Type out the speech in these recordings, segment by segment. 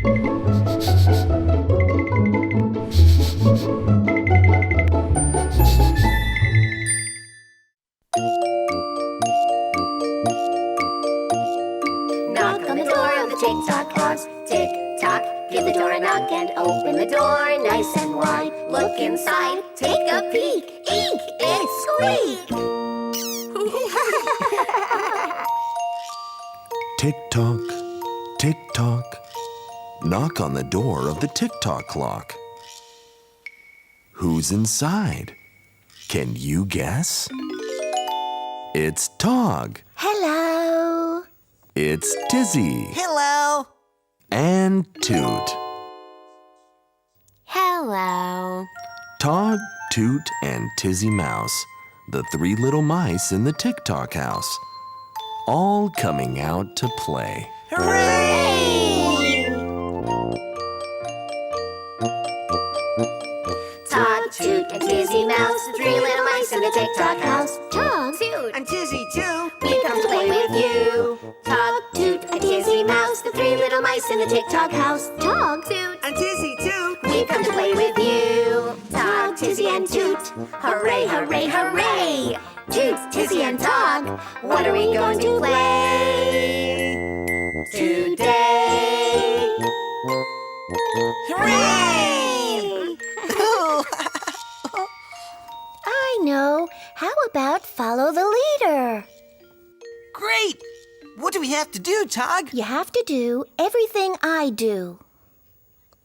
Knock on the door of the tick-tock house. Tick-tock, give the door a knock and open the door nice and wide. Look inside, take a peek. Eek, it's Squeak! Tick-tock, tick-tock. Knock on the door of the tick-tock clock. Who's inside? Can you guess? It's Tog. Hello. It's Tizzy. Hello. And Toot. Hello. Tog, Toot, and Tizzy Mouse, the three little mice in the tick-tock house, all coming out to play. Hooray! Tog, Toot, and Tizzy Mouse, the three little mice in the tick-tock house. Tog, Toot, I'm Tizzy too. we've come to play with you. Tog, Toot, and Tizzy Mouse, the three little mice in the tick-tock house. Tog, Toot, I'm Tizzy too. we've come to play with you. Tog, Tizzy, and Toot, hooray, hooray, hooray! Toot, Tizzy, and Tog, what are we going to play today? Hooray! I know. How about follow the leader? Great! What do we have to do, Tog? You have to do everything I do.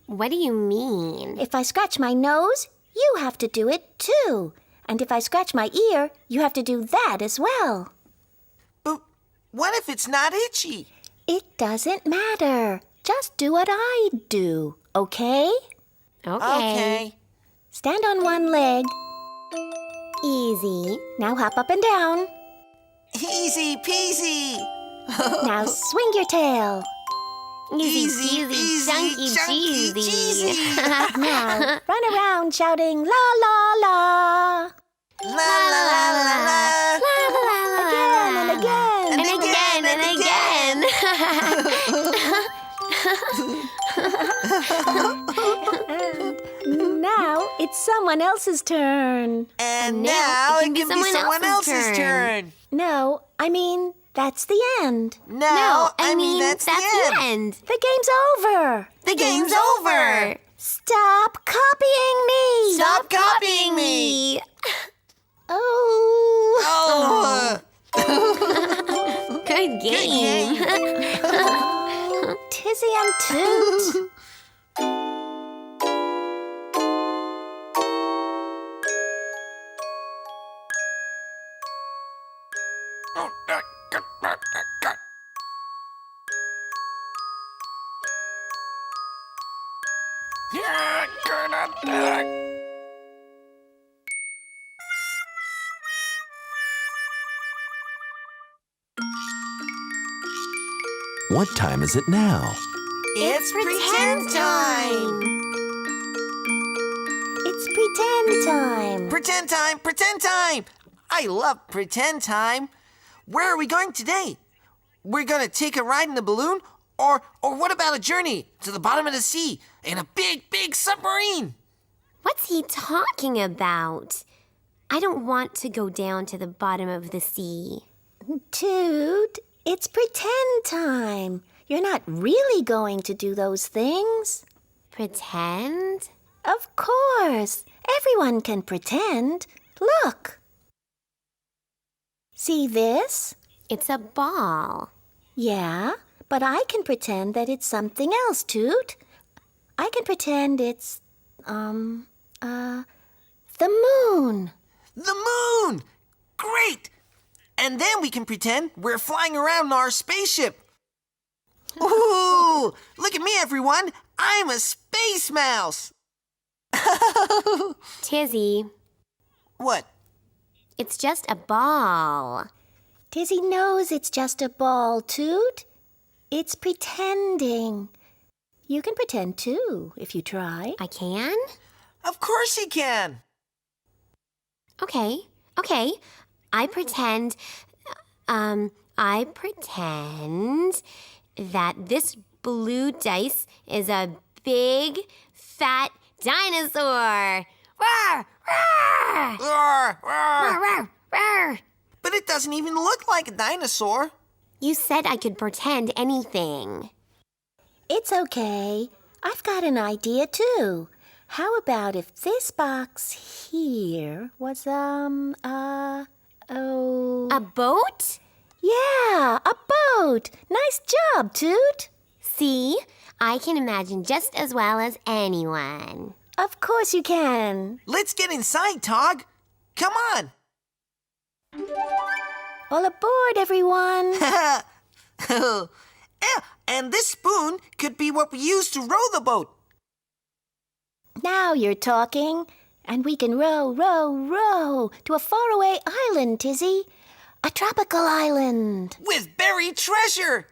What do you mean? If I scratch my nose, you have to do it too. And if I scratch my ear, you have to do that as well. But what if it's not itchy? It doesn't matter. Just do what I do, okay? Okay. Stand on one leg. Easy. Now hop up and down. Easy peasy. Now swing your tail. Easy peasy, chunky cheesy. Now run around shouting la la la. La la la la la. Again and again. And again and again. Now it's someone else's turn. And now now it it can be can be someone someone else's else's turn. No, I mean, that's the end. No, I mean that's the end. The game's over. The game's over. Stop copying me. Stop copying me. Oh. Oh. Good game. Tizzy and Toot. What time is it now? It's pretend time. It's pretend time. Pretend time, pretend time. I love pretend time. Where are we going today? We're going to take a ride in a balloon? Or what about a journey to the bottom of the sea in a big, big submarine? What's he talking about? I don't want to go down to the bottom of the sea. Toot, it's pretend time. You're not really going to do those things. Pretend? Of course. Everyone can pretend. Look. See this? It's a ball. Yeah, but I can pretend that it's something else, Toot. I can pretend it's, the moon. The moon! Great! And then we can pretend we're flying around in our spaceship. Ooh! Look at me, everyone! I'm a space mouse! Tizzy, What? it's just a ball. Tizzy knows it's just a ball, Toot. It's pretending. You can pretend too, if you try. I can? Of course he can! Okay. I pretend that this blue dice is a big, fat dinosaur. Roar! Roar! Roar, roar. Roar! Roar! But it doesn't even look like a dinosaur. You said I could pretend anything. It's okay. I've got an idea, too. How about if this box here was, A boat? Yeah, a boat. Nice job, Toot. See? I can imagine just as well as anyone. Of course you can. Let's get inside, Tog. Come on. All aboard, everyone. Yeah, and this spoon could be what we use to row the boat. Now you're talking. And we can row, row, row to a faraway island, Tizzy. A tropical island. With buried treasure.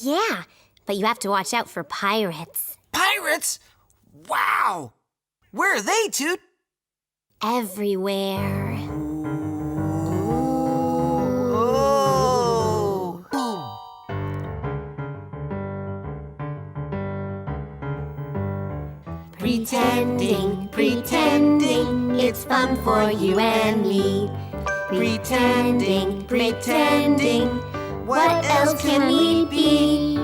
Yeah, but you have to watch out for pirates. Pirates? Wow. Where are they, Toot? Everywhere. Oh. Pretending, pretending, it's fun for you and me. Pretending, pretending, what else can we be?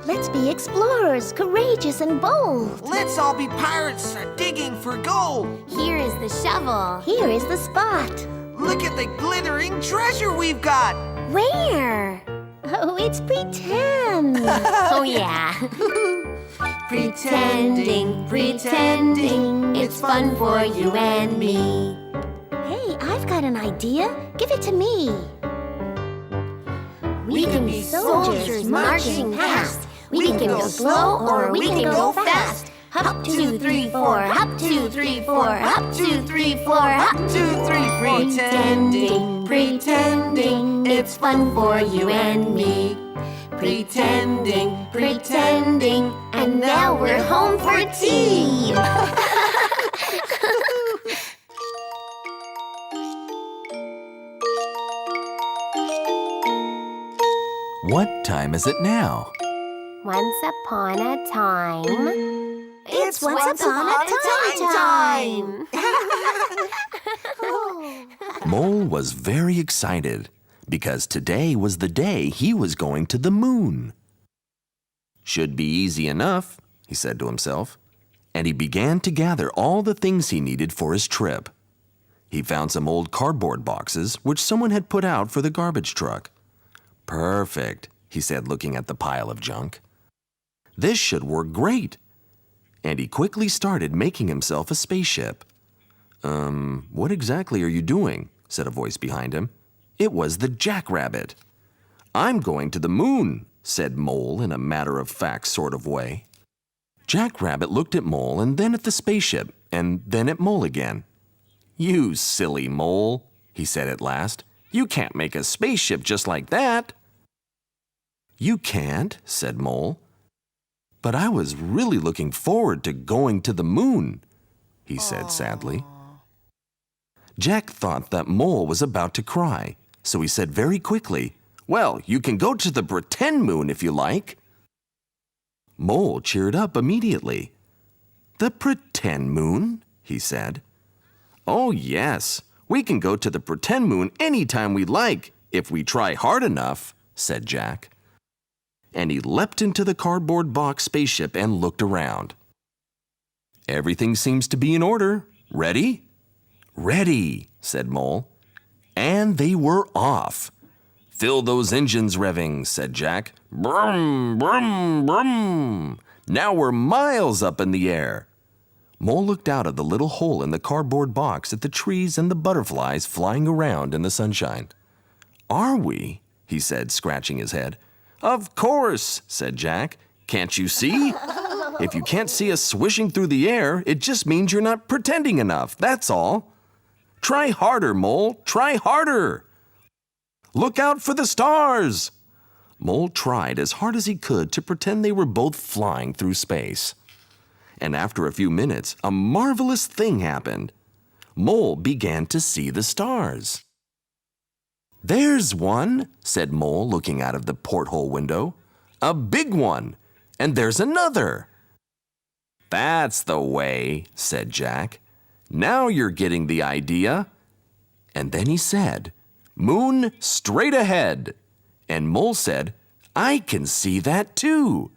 Let's be explorers, courageous and bold. Let's all be pirates digging for gold. Here is the shovel. Here is the spot. Look at the glittering treasure we've got. Where? Oh, it's pretend. Oh, yeah. Pretending, pretending, it's fun for you and me. Hey, I've got an idea. Give it to me. We can be soldiers marching past. We can go slow or we can go fast. Hop, 2, 3, 4, hop, 2, 3, 4, hop, 2, 3, 4, hop, 2, 3, pretending, pretending, it's fun for you and me. Pretending, pretending, and now we're home for tea. What time is it now? Once upon a time. It's once upon a time. Mole was very excited because today was the day he was going to the moon. Should be easy enough, he said to himself, and he began to gather all the things he needed for his trip. He found some old cardboard boxes which someone had put out for the garbage truck. Perfect, he said, looking at the pile of junk. This should work great. And he quickly started making himself a spaceship. What exactly are you doing? Said a voice behind him. It was the jackrabbit. I'm going to the moon, said Mole in a matter-of-fact sort of way. Jackrabbit looked at Mole and then at the spaceship and then at Mole again. You silly Mole, he said at last. You can't make a spaceship just like that. You can't, said Mole. But I was really looking forward to going to the moon, he said sadly. Jack thought that Mole was about to cry, so he said very quickly, Well, you can go to the pretend moon if you like. Mole cheered up immediately. The pretend moon, he said. Oh, yes, we can go to the pretend moon any time we like, if we try hard enough, said Jack. And he leapt into the cardboard box spaceship and looked around. Everything seems to be in order. Ready? Ready, said Mole. And they were off. Fill those engines revving, said Jack. Brum, brum, brum. Now we're miles up in the air. Mole looked out of the little hole in the cardboard box at the trees and the butterflies flying around in the sunshine. Are we? He said, scratching his head. Of course, said Jack. Can't you see? If you can't see us swishing through the air, it just means you're not pretending enough, that's all. Try harder, Mole, try harder. Look out for the stars. Mole tried as hard as he could to pretend they were both flying through space. And after a few minutes, a marvelous thing happened. Mole began to see the stars. There's one, said Mole, looking out of the porthole window. a big one, and there's another. That's the way, said Jack. Now you're getting the idea. And then he said, Moon straight ahead. And Mole said, I can see that too.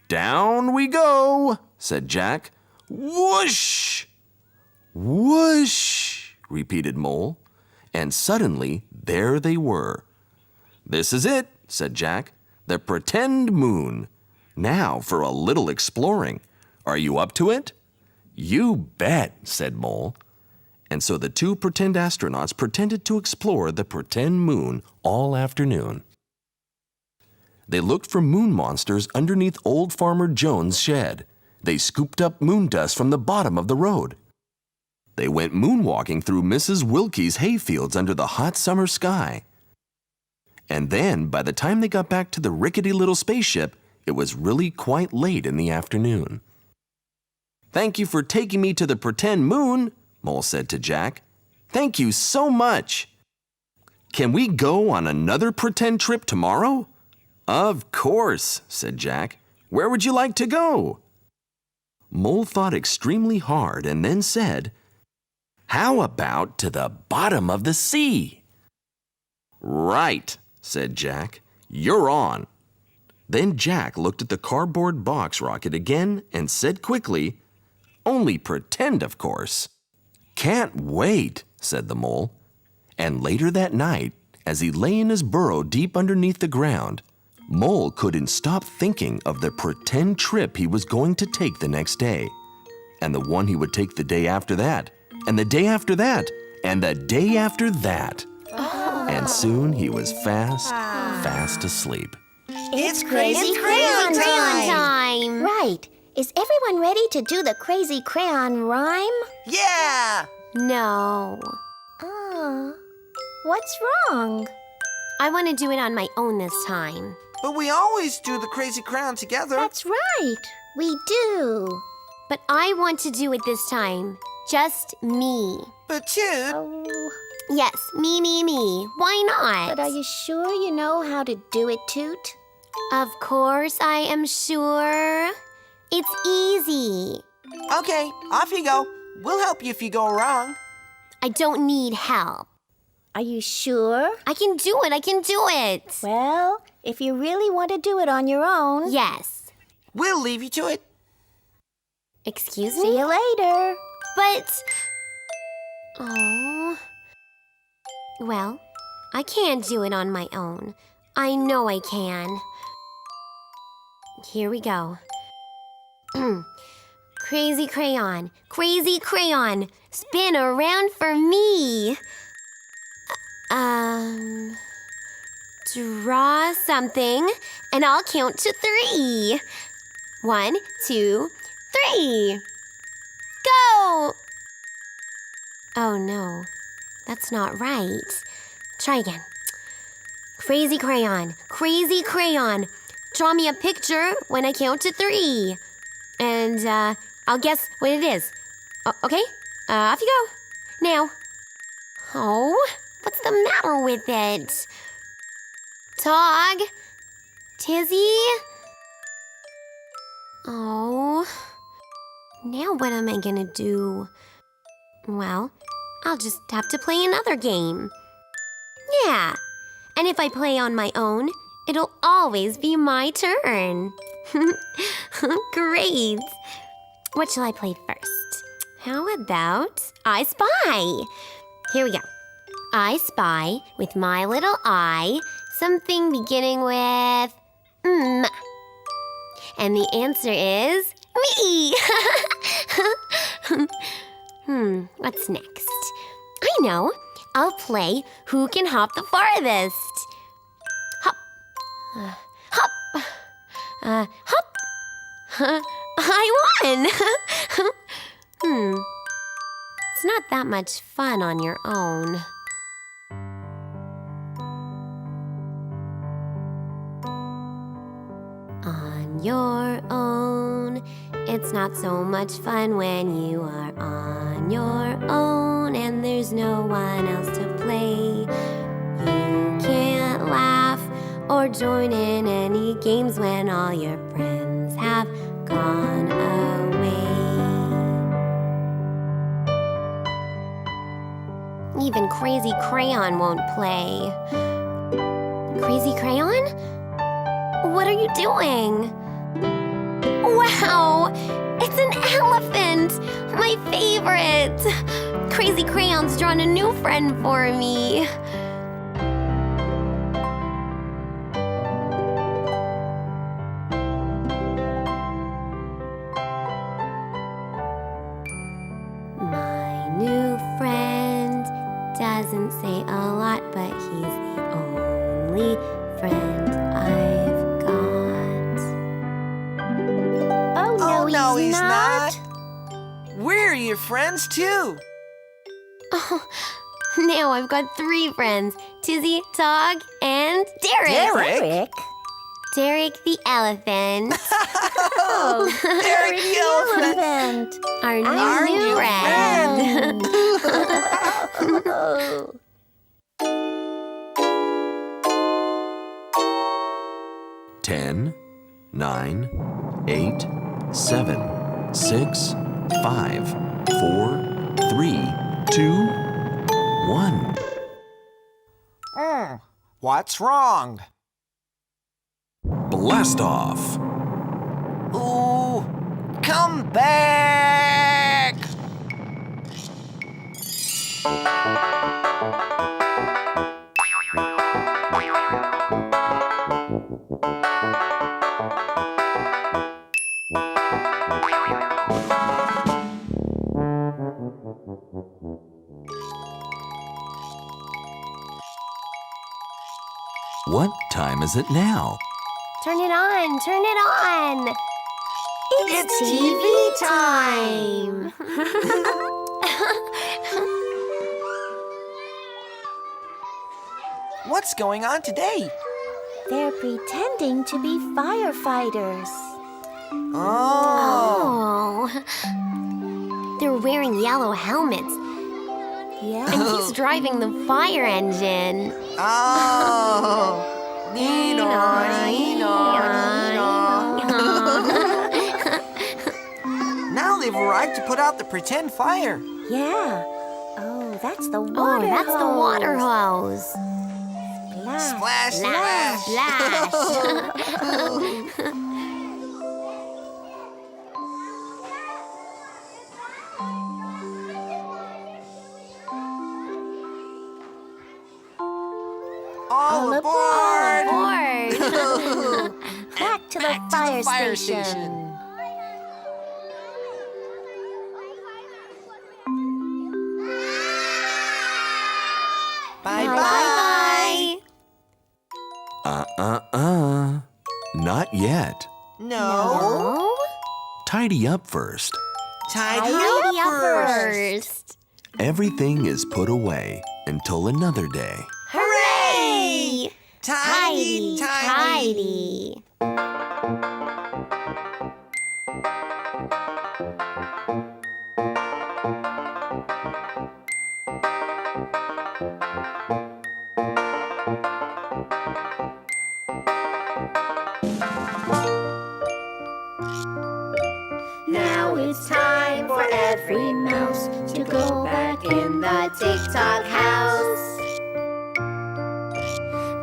Down we go, said Jack. Whoosh! Whoosh! Repeated Mole. And suddenly, there they were. This is it, said Jack, the pretend moon. Now for a little exploring. Are you up to it? You bet, said Mole. And so the two pretend astronauts pretended to explore the pretend moon all afternoon. They looked for moon monsters underneath old Farmer Jones' shed. They scooped up moon dust from the bottom of the road. They went moonwalking through Mrs. Wilkie's hayfields under the hot summer sky. And then, by the time they got back to the rickety little spaceship, it was really quite late in the afternoon. Thank you for taking me to the pretend moon, Mole said to Jack. Thank you so much. Can we go on another pretend trip tomorrow? Of course, said Jack. Where would you like to go? Mole thought extremely hard and then said, How about to the bottom of the sea? Right, said Jack. You're on. Then Jack looked at the cardboard box rocket again and said quickly, Only pretend, of course. Can't wait, said the Mole. And later that night, as he lay in his burrow deep underneath the ground, Mole couldn't stop thinking of the pretend trip he was going to take the next day, and the one he would take the day after that, and the day after that, and the day after that. And soon he was fast asleep. It's crazy crayon time! Right. Is everyone ready to do the crazy crayon rhyme? Yeah! No. Oh, what's wrong? I want to do it on my own this time. But we always do the crazy crayon together. That's right. We do. But I want to do it this time. Just me. But Toot, Oh, Yes, me. Why not? but are you sure you know how to do it, Toot? Of course I am sure. It's easy. okay, off you go. We'll help you if you go wrong. I don't need help. Are you sure? I can do it. Well, if you really want to do it on your own, Yes. We'll leave you to it. Excuse see me? you later. But... Oh... Well, I can't do it on my own. I know I can. Here we go. Crazy crayon, spin around for me. Draw something, and I'll count to 3. 1, 2, 3. Go! Oh no, that's not right. Try again. Crazy crayon, draw me a picture when I count to 3. And I'll guess what it is. Okay, off you go. Now. Oh, what's the matter with it? Tog? Tizzy? Oh, now what am I gonna do? Well, I'll just have to play another game. Yeah, and if I play on my own, it'll always be my turn. Great. What shall I play first? How about I Spy? Here we go. I spy with my little eye something beginning with M. And the answer is me. What's next? I know. I'll play Who Can Hop the Farthest. Hop. Hop. Hop. I won. It's not that much fun on your own. On your own, it's not so much fun when you are on your own and there's no one else to play. You can't laugh or join in any games when all your friends have gone away. Even Crazy Crayon won't play. Crazy Crayon? What are you doing? Wow! It's an elephant! My favorite! Crazy Crayon's drawn a new friend for me. My new friend doesn't say a lot, but he's the only friend I've got. Oh, Oh, no, he's not. We're your friends too. Oh, now I've got 3 friends, Tizzy, Tog, and Derek. Derek? Derek the elephant. Oh, Derek the elephant. Our new, Our new friend. Oh. 10, 9, 8, 7, 6, 5, 4, 3, 2, 1. What's wrong? Blast off! Ooh, come back! What time is it now? Turn it on, turn it on. It's TV time. What's going on today? They're pretending to be firefighters. Oh. Oh. They're wearing yellow helmets, Yeah. and he's driving the fire engine. Oh. Now they've arrived to put out the pretend fire. Yeah. Oh, that's the water Oh, that's the hose. water hose. Splash. Splash, Splash, splash. All aboard! Aboard. Back to the fire station. Bye-bye. Bye. Not yet. No. Oh? Tidy up first. Tidy Tidy up up first. first. Everything is put away until another day. Hooray! Tidy, Tidy. Now it's time for every mouse to go back in the tick-tock house.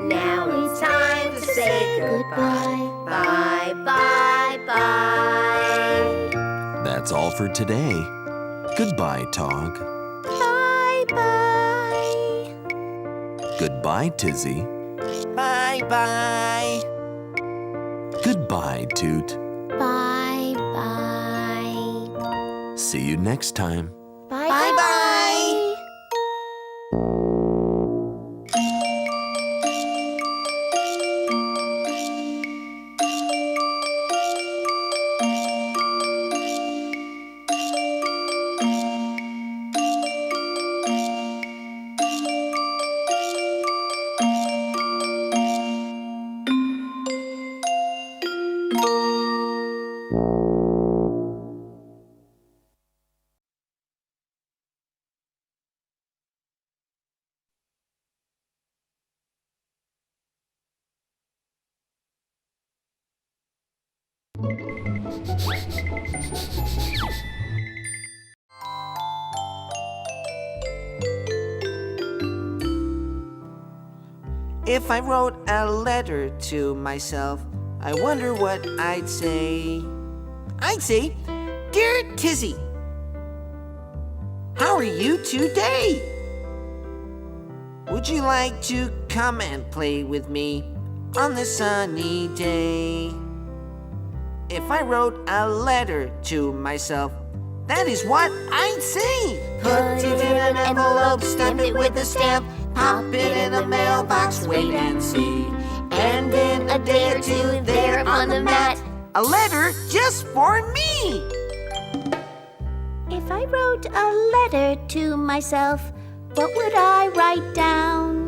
Now it's time to say goodbye. Bye, bye, bye. That's all for today. Goodbye, Tog. Bye-bye. Goodbye, Tizzy. Bye-bye. Goodbye, Toot. Bye bye. See you next time. Bye-bye. If I wrote a letter to myself, I wonder what I'd say. I'd say, Dear Tizzy, how are you today? Would you like to come and play with me on this sunny day? If I wrote a letter to myself, that is what I'd say. Put it in an envelope, stamp it with a stamp, pop it in the mailbox, wait and see. And in a day or two, there on the mat, A letter just for me. If I wrote a letter to myself, what would I write down?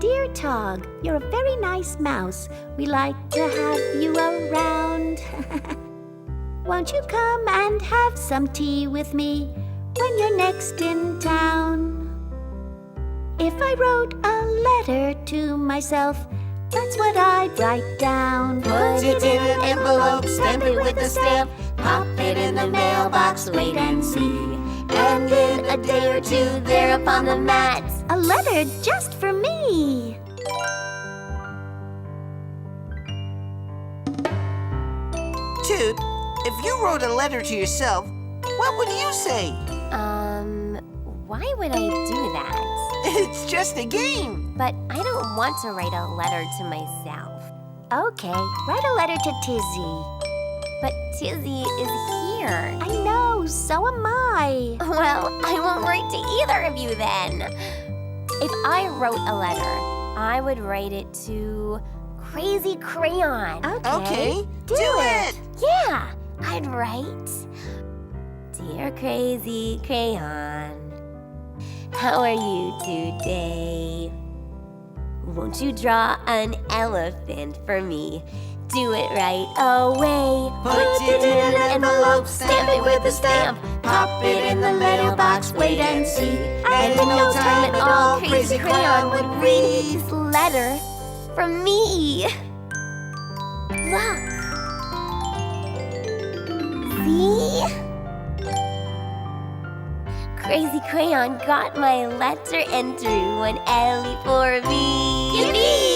Dear Tog, you're a very nice mouse. We like to have you around. Won't you come and have some tea with me when you're next in town? If I wrote a letter to myself, that's what I'd write down. put it in an envelope, stamp it with a stamp, pop it in the mailbox, wait and see. And in a day or two, there upon the mat, A letter just for me. Toot, if you wrote a letter to yourself, what would you say? Why would I do that? It's just a game. But I don't want to write a letter to myself. Okay, write a letter to Tizzy. But Tizzy is here. I know, so am I. Well, I won't write to either of you then. If I wrote a letter, I would write it to Crazy Crayon. Okay, do it. Yeah, I'd write, Dear Crazy Crayon, how are you today? Won't you draw an elephant for me? Do it right away. put it in an envelope, stamp it with a stamp, pop it in the mailbox, wait and see. And in no time at all, Crazy Crayon would read this letter from me. Look. See? Crazy Crayon got my letter and drew an Ellie for me. Yippee!